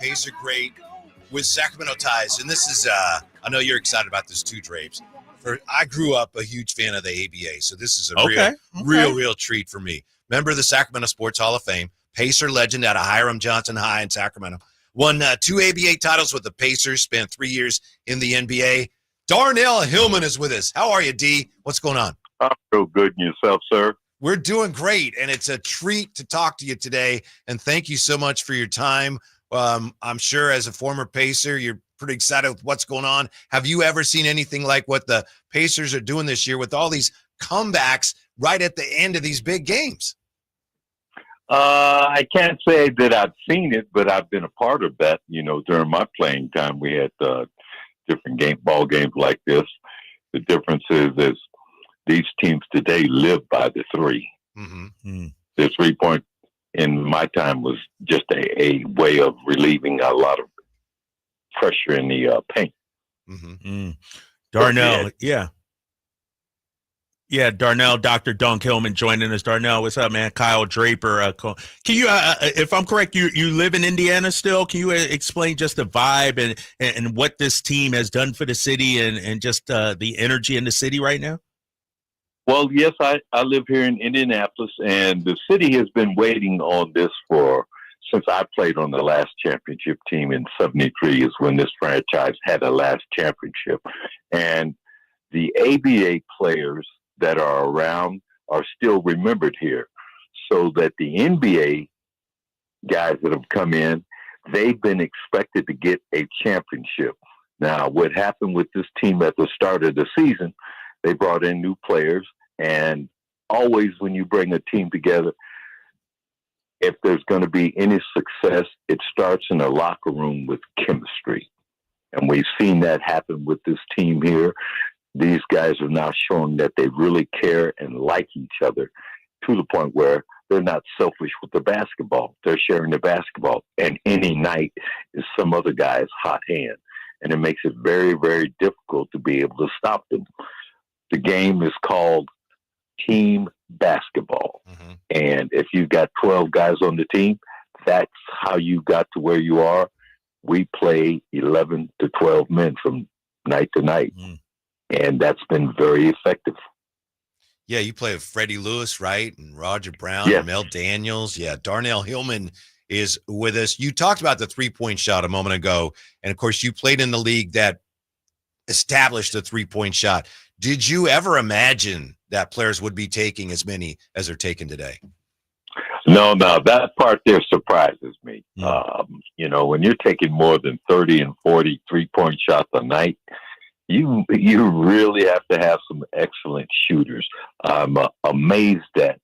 Pacer great with Sacramento ties. And this is, I know you're excited about this too, Drapes. I grew up a huge fan of the ABA, so this is a real treat for me. Member of the Sacramento Sports Hall of Fame, Pacer legend out of Hiram Johnson High in Sacramento. Won 2 ABA titles with the Pacers, spent 3 years in the NBA. Darnell Hillmen is with us. How are you, D? What's going on? I'm real good. And yourself, sir? We're doing great, and it's a treat to talk to you today, and thank you so much for your time. I'm sure as a former Pacer, you're pretty excited with what's going on. Have you ever seen anything like what the Pacers are doing this year with all these comebacks right at the end of these big games? I can't say that I've seen it, but I've been a part of that. You know, during my playing time, we had different ball games like this. The difference is these teams today live by the three. Mm-hmm. The 3-point in my time was just a way of relieving a lot of pressure in the paint. Mm-hmm. Darnell, yeah, Darnell, Dr. Dunk Hillmen joining us. Darnell, what's up, man? Kyle Draper. Can you, if I'm correct, you live in Indiana still? Can you explain just the vibe and what this team has done for the city and just the energy in the city right now? Well, yes, I live here in Indianapolis, and the city has been waiting on this since I played on the last championship team in '73 is when this franchise had a last championship. And the ABA players that are around are still remembered here, so that the NBA guys that have come in, they've been expected to get a championship. Now, what happened with this team at the start of the season, they brought in new players, and always when you bring a team together, if there's going to be any success, it starts in a locker room with chemistry. And we've seen that happen with this team here. These guys are now showing that they really care and like each other to the point where they're not selfish with the basketball. They're sharing the basketball. And any night is some other guy's hot hand. And it makes it very, very difficult to be able to stop them. The game is called team basketball. Mm-hmm. And if you've got 12 guys on the team, that's how you got to where you are. We play 11 to 12 men from night to night. Mm. And that's been very effective. Yeah, you play with Freddie Lewis, right? And Roger Brown, and Mel Daniels. Yeah, Darnell Hillmen is with us. You talked about the 3-point shot a moment ago. And, of course, you played in the league that established the 3-point shot. Did you ever imagine that players would be taking as many as they're taking today? No, that part there surprises me. You know, when you're taking more than 30 and 40 3-point shots a night, you really have to have some excellent shooters. I'm amazed that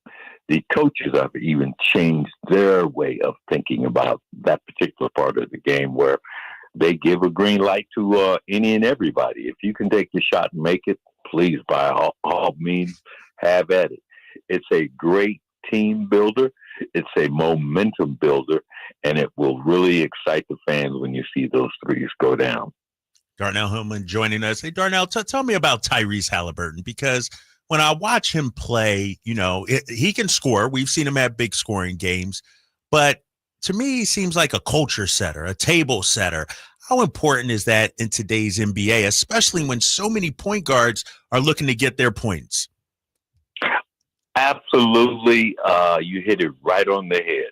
the coaches have even changed their way of thinking about that particular part of the game, where they give a green light to any and everybody. If you can take the shot and make it, please, by all means, have at it. It's a great team builder. It's a momentum builder, and it will really excite the fans when you see those threes go down. Darnell Hillmen joining us. Hey, Darnell, tell me about Tyrese Halliburton, because when I watch him play, you know, he can score. We've seen him have big scoring games, but to me, he seems like a culture setter, a table setter. How important is that in today's NBA, especially when so many point guards are looking to get their points? Absolutely. You hit it right on the head.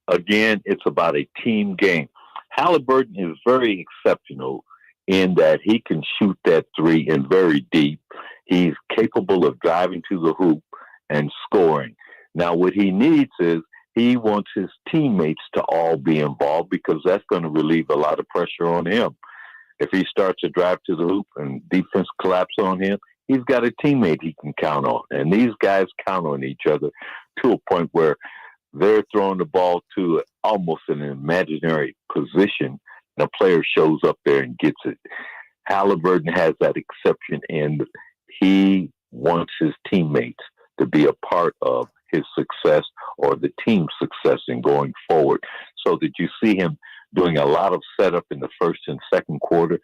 Again, it's about a team game. Halliburton is very exceptional in that he can shoot that three and very deep. He's capable of driving to the hoop and scoring. Now, what he needs is he wants his teammates to all be involved, because that's going to relieve a lot of pressure on him. If he starts to drive to the hoop and defense collapse on him, he's got a teammate he can count on. And these guys count on each other to a point where they're throwing the ball to almost an imaginary position, and a player shows up there and gets it. Halliburton has that exception, and he wants his teammates to be a part of his success or the team's success in going forward. So that you see him doing a lot of setup in the first and second quarter.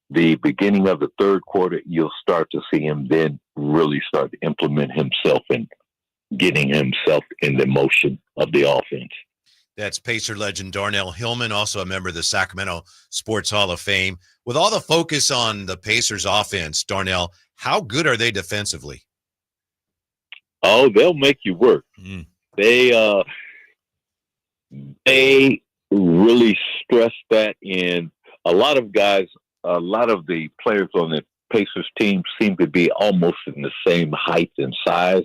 The beginning of the third quarter, you'll start to see him then really start to implement himself and getting himself in the motion of the offense. That's Pacer legend Darnell Hillmen, also a member of the Sacramento Sports Hall of Fame. With all the focus on the Pacers offense, Darnell, how good are they defensively? Oh, they'll make you work. They really stress that in a lot of guys. A lot of the players on the Pacers team seem to be almost in the same height and size.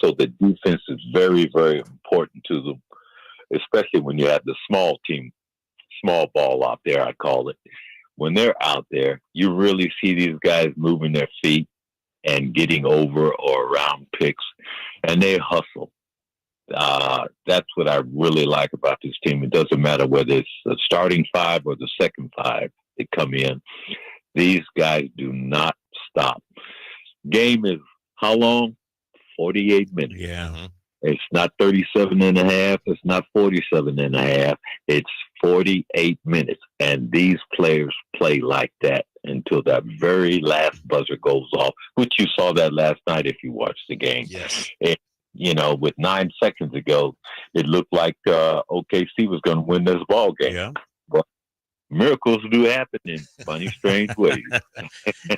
So the defense is very, very important to them, especially when you have the small team, small ball out there, I call it. When they're out there, you really see these guys moving their feet and getting over or around picks, and they hustle. That's what I really like about this team. It doesn't matter whether it's the starting five or the second five that come in. These guys do not stop. Game is how long? 48 minutes. Yeah. It's not 37 and a half. It's not 47 and a half. It's 48 minutes. And these players play like that until that very last buzzer goes off, which you saw that last night if you watched the game. Yes. And, with 9 seconds ago, it looked like OKC was going to win this ball game. Yeah. But miracles do happen in funny, strange ways.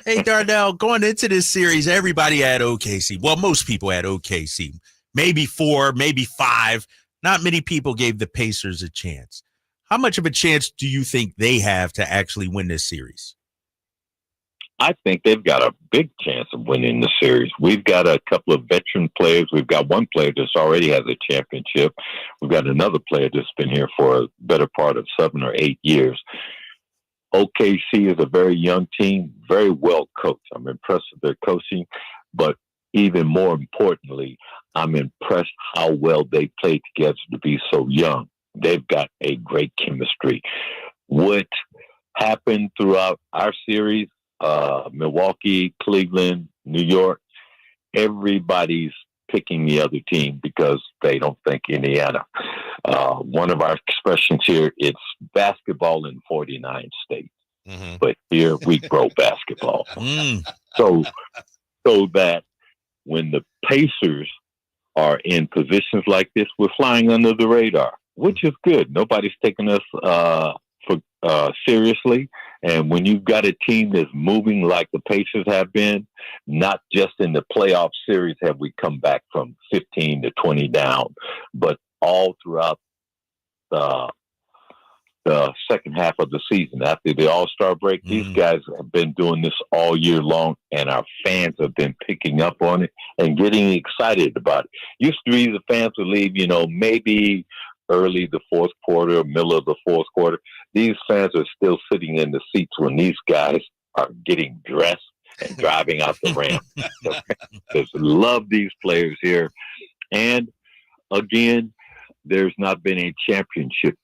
Hey, Darnell, going into this series, everybody had OKC. Well, most people had OKC. Maybe 4, maybe 5. Not many people gave the Pacers a chance. How much of a chance do you think they have to actually win this series? I think they've got a big chance of winning the series. We've got a couple of veteran players. We've got one player that's already has a championship. We've got another player that's been here for a better part of 7 or 8 years. OKC is a very young team, very well coached. I'm impressed with their coaching, but even more importantly, I'm impressed how well they play together to be so young. They've got a great chemistry. What happened throughout our series, Milwaukee, Cleveland, New York, everybody's picking the other team because they don't think Indiana. One of our expressions here, it's basketball in 49 states. But here we grow basketball. So that when the Pacers are in positions like this, we're flying under the radar, which is good. Nobody's taking us seriously. And when you've got a team that's moving like the Pacers have been, not just in the playoff series have we come back from 15 to 20 down, but all throughout the second half of the season after the All-Star break. These guys have been doing this all year long, and our fans have been picking up on it and getting excited about it. Used to be the fans would leave, maybe early the fourth quarter, middle of the fourth quarter. These fans are still sitting in the seats when these guys are getting dressed and driving out the ramp. Just love these players here. And again, there's not been a championship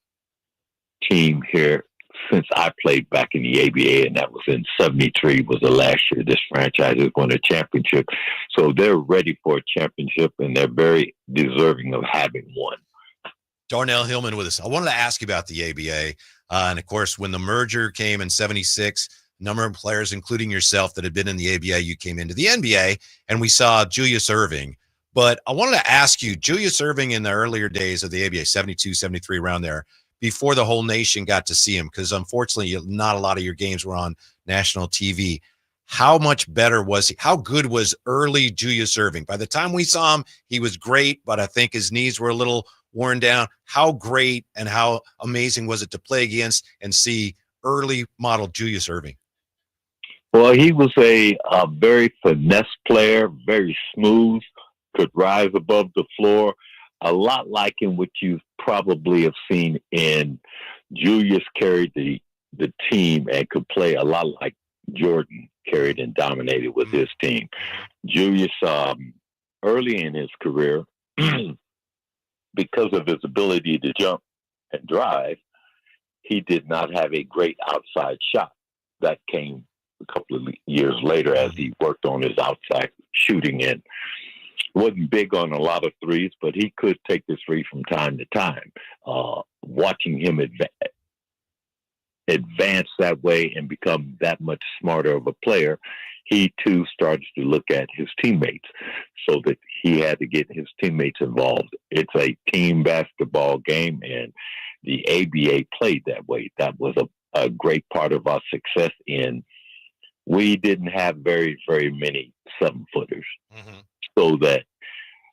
team here since I played back in the ABA, and that was in 73 was the last year this franchise has won a championship. So they're ready for a championship, and they're very deserving of having one. Darnell Hillmen with us. I wanted to ask you about the ABA. And, of course, when the merger came in 76, a number of players, including yourself, that had been in the ABA, you came into the NBA, and we saw Julius Irving. But I wanted to ask you, Julius Irving in the earlier days of the ABA, 72, 73, around there, before the whole nation got to see him, because unfortunately not a lot of your games were on national TV. How much better was he? How good was early Julius Irving? By the time we saw him, he was great, but I think his knees were a little worn down. How great and how amazing was it to play against and see early model Julius Irving? Well, he was a very finesse player, very smooth, could rise above the floor, a lot like in what you probably have seen in Julius carried the team and could play a lot like Jordan carried and dominated with his team. Julius, early in his career, because of his ability to jump and drive, he did not have a great outside shot. That came a couple of years later as he worked on his outside shooting in. Wasn't big on a lot of threes, but he could take the three from time to time. Watching him advance that way and become that much smarter of a player, he too started to look at his teammates, so that he had to get his teammates involved. It's a team basketball game, and the ABA played that way. That was a great part of our success we didn't have very, very many 7-footers. Mm-hmm. So that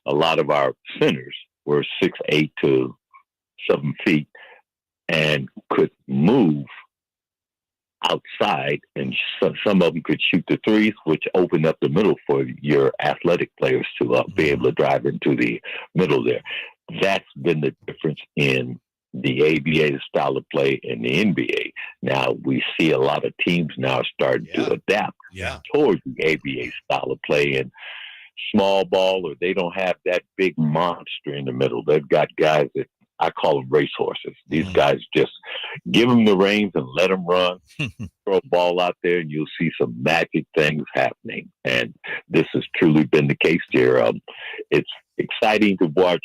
a lot of our centers were 6'8" to 7 feet and could move outside, and some of them could shoot the threes, which opened up the middle for your athletic players to be able to drive into the middle there. That's been the difference in the ABA style of play and the NBA. Now we see a lot of teams now starting to adapt towards the ABA style of play and small ball, or they don't have that big monster in the middle. They've got guys that I call them racehorses. These guys just give them the reins and let them run, throw a ball out there, and you'll see some magic things happening. And this has truly been the case here. It's exciting to watch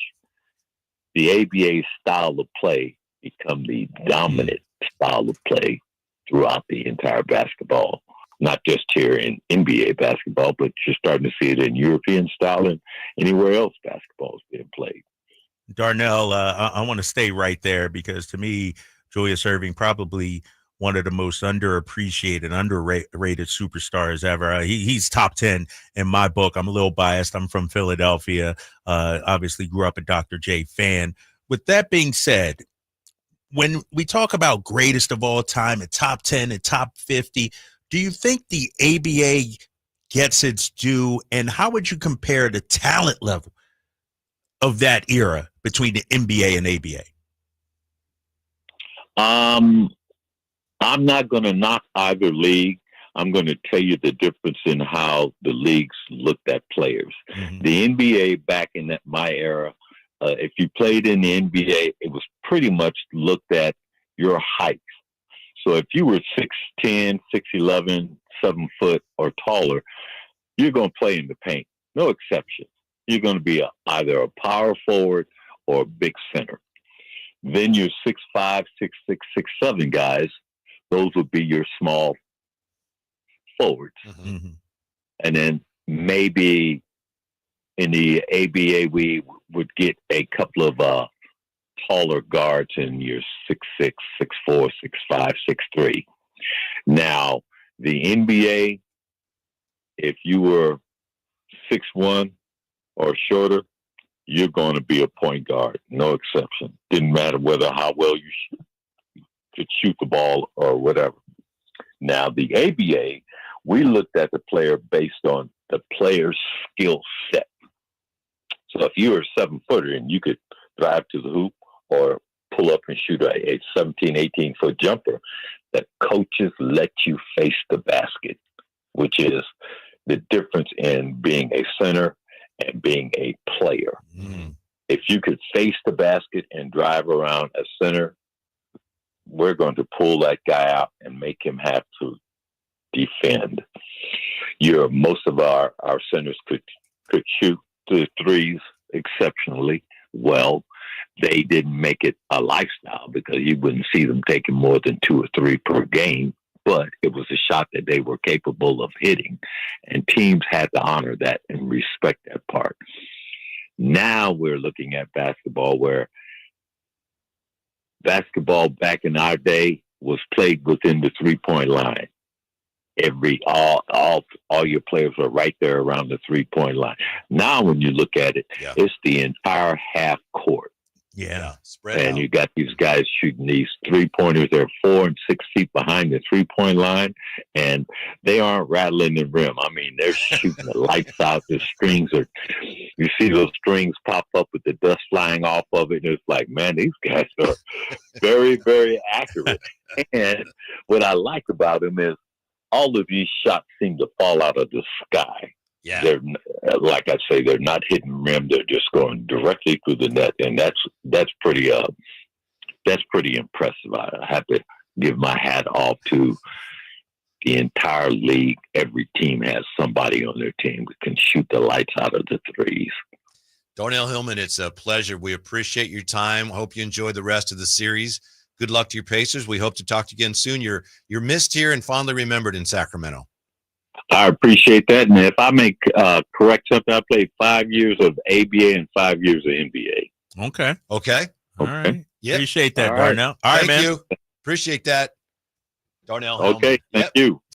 the ABA style of play become the dominant style of play throughout the entire basketball, not just here in NBA basketball, but you're starting to see it in European style and anywhere else basketball is being played. Darnell, I want to stay right there, because to me, Julius Irving, probably one of the most underappreciated, underrated superstars ever. He's top 10 in my book. I'm a little biased. I'm from Philadelphia. Obviously grew up a Dr. J fan. With that being said, when we talk about greatest of all time at top 10 and top 50, do you think the ABA gets its due? And how would you compare the talent level of that era between the NBA and ABA? I'm not going to knock either league. I'm going to tell you the difference in how the leagues looked at players. Mm-hmm. The NBA back in my era, if you played in the NBA, it was pretty much looked at your height. So if you were 6'10", 6'11", 7 foot or taller, you're going to play in the paint. No exception. You're going to be either a power forward or a big center. Then your 6'5", 6'6", 6'7" guys, those would be your small forwards. Mm-hmm. And then maybe in the ABA, we would get a couple of taller guards in your 6'6", 6'4", 6'5", 6'3". Now, the NBA, if you were 6'1", or shorter, you're going to be a point guard. No exception. Didn't matter how well you could shoot the ball or whatever. Now, the ABA, we looked at the player based on the player's skill set. So if you were a 7-footer and you could drive to the hoop or pull up and shoot a 17, 18-foot jumper, the coaches let you face the basket, which is the difference in being a center and being a player. Mm. If you could face the basket and drive around a center, we're going to pull that guy out and make him have to defend. Most of our centers could shoot the threes exceptionally well. They didn't make it a lifestyle because you wouldn't see them taking more than 2 or 3 per game. But it was a shot that they were capable of hitting, and teams had to honor that and respect that part. Now we're looking at basketball where basketball back in our day was played within the 3-point line. All your players are right there around the 3-point line. Now when you look at it, it's the entire half court. Yeah, spread and out. You got these guys shooting these 3-pointers. They're 4 and 6 feet behind the 3-point line, and they aren't rattling the rim. I mean, they're shooting the lights out. The strings you see those strings pop up with the dust flying off of it, and it's like, man, these guys are very, very accurate. And what I like about them is all of these shots seem to fall out of the sky. Yeah, they're like I say, they're not hitting rim; they're just going directly through the net, and that's pretty impressive. I have to give my hat off to the entire league. Every team has somebody on their team that can shoot the lights out of the threes. Darnell Hillmen, it's a pleasure. We appreciate your time. Hope you enjoy the rest of the series. Good luck to your Pacers. We hope to talk to you again soon. You're missed here and fondly remembered in Sacramento. I appreciate that. And if I may correct something, I played 5 years of ABA and 5 years of NBA. Okay. Okay. All right. Yep. Appreciate that, All right. Darnell. All right, Thank man. you. Appreciate that. Darnell. Okay. Hillmen. Thank Yep. you.